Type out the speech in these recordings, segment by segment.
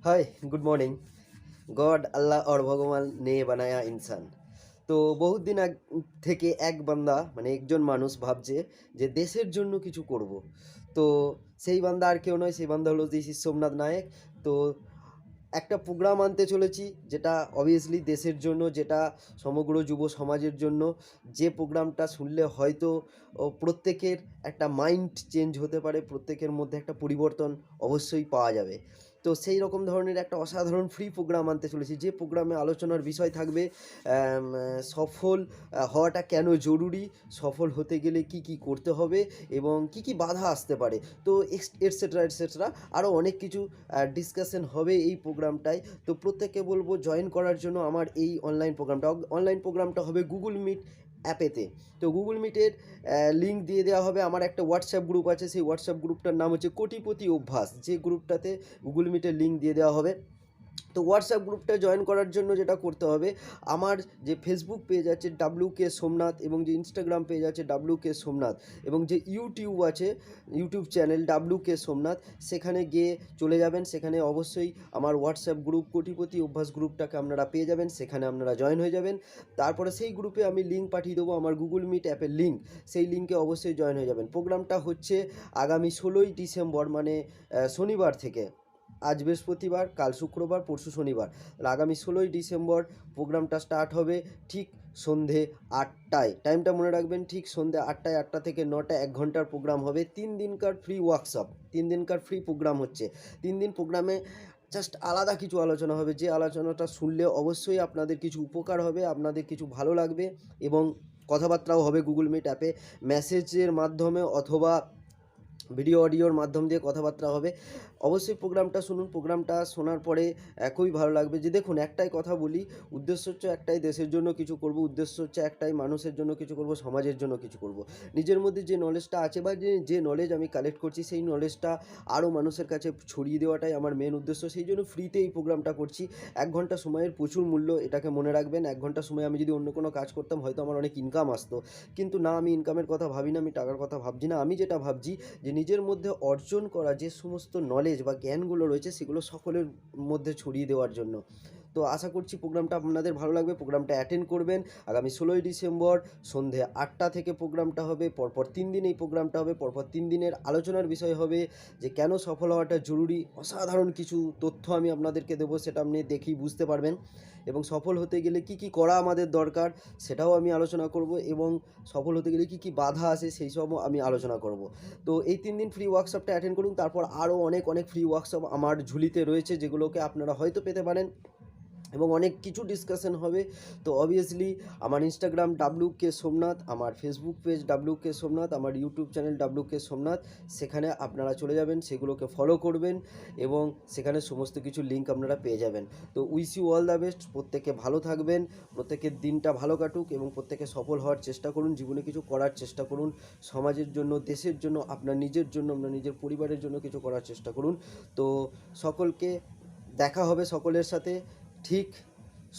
Hi good morning. God अल्लाह और ভগবান ने बनाया इंसान। তো বহুত দিন আগ থেকে এক বান্দা মানে একজন মানুষ ভাবছে যে দেশের জন্য কিছু করব। তো সেই বান্দা আর কেউ নয়, সেই বান্দা হলো শ্রী সোমনাথ নায়েক। তো একটা প্রোগ্রাম আনতে চলেছি যেটা অবভিয়াসলি দেশের জন্য, যেটা সমগ্র যুব সমাজের জন্য। যে প্রোগ্রামটা শুনলে হয়তো প্রত্যেকের একটা মাইন্ড চেঞ্জ হতে পারে, প্রত্যেকের মধ্যে একটা পরিবর্তন অবশ্যই পাওয়া যাবে। তো সেই রকম ধরনের একটা অসাধারণ ফ্রি প্রোগ্রাম আনতে চলেছি, যে প্রোগ্রামে আলোচনার বিষয় থাকবে সফল হওয়াটা কেন জরুরি, সফল হতে গেলে কি কি করতে হবে এবং কি কি বাধা আসতে পারে। তো এটসেট্রা এটসেট্রা আরও অনেক কিছু ডিসকাশন হবে এই প্রোগ্রামটায়। তো প্রত্যেককে বলবো জয়েন করার জন্য আমার এই অনলাইন প্রোগ্রামটা হবে গুগল মিট অ্যাপেতে। তো গুগল মিটের লিঙ্ক দিয়ে দেওয়া হবে। আমার একটা হোয়াটসঅ্যাপ গ্রুপ আছে, সেই হোয়াটসঅ্যাপ গ্রুপটার নাম হচ্ছে কোটিপতি অভ্যাস, যে গ্রুপটাতে গুগল মিটের লিঙ্ক দিয়ে দেওয়া হবে। তো হোয়াটসঅ্যাপ গ্রুপটা জয়েন করার জন্য যেটা করতে হবে, আমার যে ফেসবুক পেজ আছে WK সোমনাথ, এবং যে ইনস্টাগ্রাম পেজ আছে WK সোমনাথ, এবং যে ইউটিউব আছে, ইউটিউব চ্যানেল WK সোমনাথ, সেখানে গিয়ে চলে যাবেন। সেখানে অবশ্যই আমার হোয়াটসঅ্যাপ গ্রুপ কোটিপতি অভ্যাস গ্রুপটাকে আপনারা পেয়ে যাবেন, সেখানে আপনারা জয়েন হয়ে যাবেন। তারপরে সেই গ্রুপে আমি লিঙ্ক পাঠিয়ে দেবো, আমার গুগল মিট অ্যাপের লিঙ্ক, সেই লিঙ্কে অবশ্যই জয়েন হয়ে যাবেন। প্রোগ্রামটা হচ্ছে আগামী 16ই ডিসেম্বর, মানে শনিবার থেকে। আজ বৃহস্পতিবার, কাল শুক্রবার, পরশু শনিবার। আগামী 16ই ডিসেম্বর প্রোগ্রামটা স্টার্ট হবে ঠিক সন্ধে 8টায়। টাইমটা মনে রাখবেন, ঠিক সন্ধে 8টায়, 8টা থেকে 9টা, 1 ঘন্টার প্রোগ্রাম হবে। 3 দিনকার ফ্রি ওয়ার্কশপ, 3 দিনকার ফ্রি প্রোগ্রাম হচ্ছে। 3 দিন প্রোগ্রামে জাস্ট আলাদা কিছু আলোচনা হবে, যে আলোচনাটা শুনলে অবশ্যই আপনাদের কিছু উপকার হবে, আপনাদের কিছু ভালো লাগবে, এবং কথাবার্তাও হবে গুগল মিট অ্যাপে, মেসেজের মাধ্যমে অথবা ভিডিও অডিওর মাধ্যম দিয়ে কথাবার্তা হবে। অবশ্যই প্রোগ্রামটা শুনুন। প্রোগ্রামটা শোনার পরে খুবই ভালো লাগবে। যে দেখুন, একটাই কথা বলি, উদ্দেশ্য হচ্ছে একটাই, দেশের জন্য কিছু করব। উদ্দেশ্য হচ্ছে একটাই, মানুষের জন্য কিছু করব, সমাজের জন্য কিছু করব। নিজের মধ্যে যে নলেজটা আছে বা যে নলেজ আমি কালেক্ট করছি, সেই নলেজটা আরও মানুষের কাছে ছড়িয়ে দেওয়াটাই আমার মেন উদ্দেশ্য। সেই জন্য ফ্রিতে এই প্রোগ্রামটা করছি। 1 ঘন্টা সময়ের প্রচুর মূল্য, এটাকে মনে রাখবেন। 1 ঘন্টা সময় আমি যদি অন্য কোনো কাজ করতাম, হয়তো আমার অনেক ইনকাম আসতো, কিন্তু না, আমি ইনকামের কথা ভাবি না, আমি টাকার কথা ভাবছি না। আমি যেটা ভাবছি যে নিজের মধ্যে অর্জন করা যে সমস্ত নলেজ বা জ্ঞানগুলো রয়েছে, সেগুলো সকলের মধ্যে ছড়িয়ে দেওয়ার জন্য। তো আশা করছি প্রোগ্রামটা আপনাদের ভালো লাগবে। প্রোগ্রামটা অ্যাটেন্ড করবেন। আগামী 16ই ডিসেম্বর সন্ধে 8টা থেকে প্রোগ্রামটা হবে। পরপর 3 দিন এই প্রোগ্রামটা হবে। পরপর 3 দিনের আলোচনার বিষয় হবে যে কেন সফল হওয়াটা জরুরি। অসাধারণ কিছু তথ্য আমি আপনাদেরকে দেবো, সেটা আপনি দেখেই বুঝতে পারবেন। এবং সফল হতে গেলে কি কি করা আমাদের দরকার, সেটাও আমি আলোচনা করব। এবং সফল হতে গেলে কি কি বাধা আসে, সেই সবও আমি আলোচনা করব। তো এই 3 দিন ফ্রি ওয়ার্কশপটা অ্যাটেন্ড করুন। তারপর আরও অনেক অনেক ফ্রি ওয়ার্কশপ আমার ঝুলিতে রয়েছে, যেগুলোকে আপনারা হয়তো পেতে পারেন, এবং অনেক কিছু ডিসকাশন হবে। তো অবভিয়াসলি আমার ইনস্টাগ্রাম WK সোমনাথ, আমার ফেসবুক পেজ WK সোমনাথ, আমার ইউটিউব চ্যানেল WK সোমনাথ, সেখানে আপনারা চলে যাবেন, সেগুলোকে ফলো করবেন, এবং সেখানে সমস্ত কিছু লিঙ্ক আপনারা পেয়ে যাবেন। তো wish you all the best. প্রত্যেকে ভালো থাকবেন, প্রত্যেকের দিনটা ভালো কাটুক, এবং প্রত্যেকে সফল হওয়ার চেষ্টা করুন, জীবনে কিছু করার চেষ্টা করুন, সমাজের জন্য, দেশের জন্য, আপনার নিজের জন্য, আপনার নিজের পরিবারের জন্য কিছু করার চেষ্টা করুন। তো সকলকে দেখা হবে সকলের সাথে ঠিক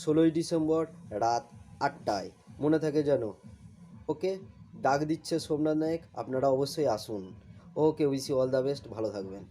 16ই ডিসেম্বর রাত 8টায়, মনে থাকে যেন। ওকে, ডাক দিচ্ছে সোমনাথ নায়েক, আপনারা অবশ্যই আসুন। Okay, wish you all the best, ভালো থাকবেন।